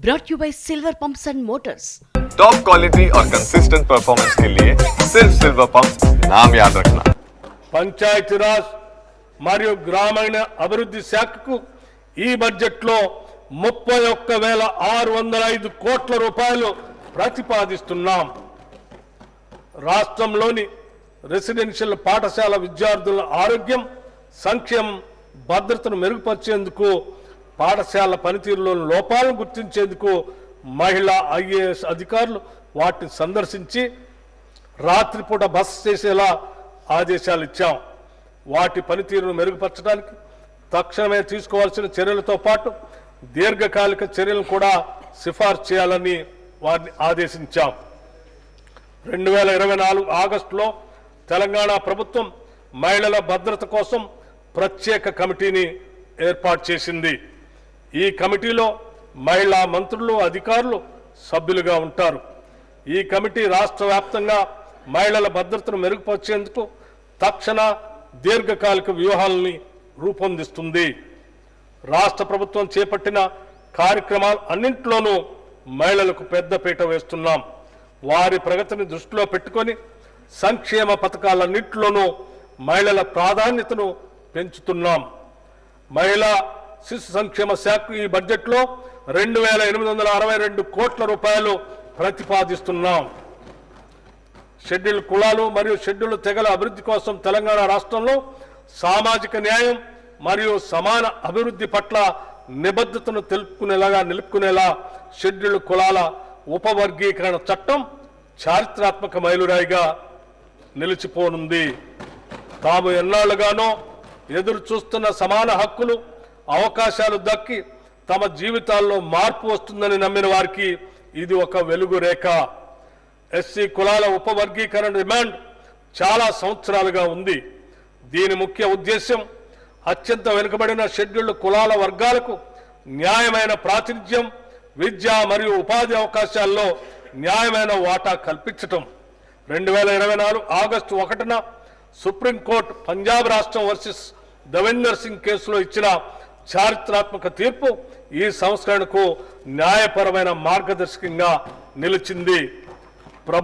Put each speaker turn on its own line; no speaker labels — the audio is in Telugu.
brought you by Silver Pumps and Motors.
Top quality और कंसिस्टेंट परफॉर्मेंस के लिए सिर्फ सिल्वर पंप्स नाम याद रखना।
పంచాయతీరాజ్ మరియు గ్రామీణ అభివృద్ధి శాఖకు ఈ బడ్జెట్లో 31,605 కోట్ల రూపాయలు ప్రతిపాదిస్తున్నాం. రాష్ట్రంలోని రెసిడెన్షియల్ పాఠశాల విద్యార్థుల ఆరోగ్యం, సంక్షేమం, భద్రతను మెరుగుపరిచేందుకు, పాఠశాల పనితీరులోని లోపాలను గుర్తించేందుకు మహిళా ఐఏఎస్ అధికారులు వాటిని సందర్శించి రాత్రిపూట బస చేసేలా ఆదేశాలు ఇచ్చాం. వాటి పనితీరును మెరుగుపరచడానికి తక్షణమే తీసుకోవాల్సిన చర్యలతో పాటు దీర్ఘకాలిక చర్యలను కూడా సిఫార్సు చేయాలని వారిని ఆదేశించాం. 2024 ఆగస్టులో తెలంగాణ ప్రభుత్వం మహిళల భద్రత కోసం ప్రత్యేక కమిటీని ఏర్పాటు చేసింది. ఈ కమిటీలో మహిళా మంత్రులు, అధికారులు సభ్యులుగా ఉంటారు. ఈ కమిటీ రాష్ట్ర వ్యాప్తంగా మహిళల భద్రతను మెరుగుపరిచేందుకు తక్షణ దీర్ఘకాలిక వ్యూహాలని రూపొందిస్తుంది. రాష్ట్ర ప్రభుత్వం చేపట్టిన కార్యక్రమాలు అన్నింటిలోనూ మహిళలకు పెద్దపీట వేస్తున్నాం. వారి ప్రగతిని దృష్టిలో పెట్టుకొని సంక్షేమ పథకాలన్నింటిలోనూ మహిళల ప్రాధాన్యతను పెంచుతున్నాం. మహిళా శిశు సంక్షేమ శాఖ ఈ బడ్జెట్లో 2,862 కోట్ల రూపాయలు ప్రతిపాదిస్తున్నాం. షెడ్యూల్ కులాలు మరియు షెడ్యూల్ తెగల అభివృద్ధి కోసం తెలంగాణ రాష్ట్రంలో సామాజిక న్యాయం మరియు సమాన అభివృద్ధి పట్ల నిబద్ధతను నిలుపుకునేలా షెడ్యూల్ కులాల ఉపవర్గీకరణ చట్టం చారిత్రాత్మక మైలురాయిగా నిలిచిపోనుంది. తాము ఎన్నాళ్లుగానో ఎదురు చూస్తున్న సమాన హక్కులు, అవకాశాలు దక్కి తమ జీవితాల్లో మార్పు వస్తుందని నమ్మిన వారికి ఇది ఒక వెలుగు రేఖ. ఎస్సీ కులాల ఉపవర్గీకరణ డిమాండ్ చాలా సంవత్సరాలుగా ఉంది. దీని ముఖ్య ఉద్దేశం అత్యంత వెనుకబడిన షెడ్యూల్డ్ కులాల వర్గాలకు న్యాయమైన ప్రాతినిధ్యం, విద్య మరియు ఉపాధి అవకాశాల్లో న్యాయమైన వాటా కల్పించటం. 2024 ఆగస్టు 1న సుప్రీంకోర్టు పంజాబ్ రాష్ట్రం వర్సెస్ దవిందర్ సింగ్ కేసులో ఇచ్చిన చారిత్రాత్మక తీర్పు ఈ సంస్కరణకు న్యాయపరమైన మార్గదర్శకంగా నిలిచింది.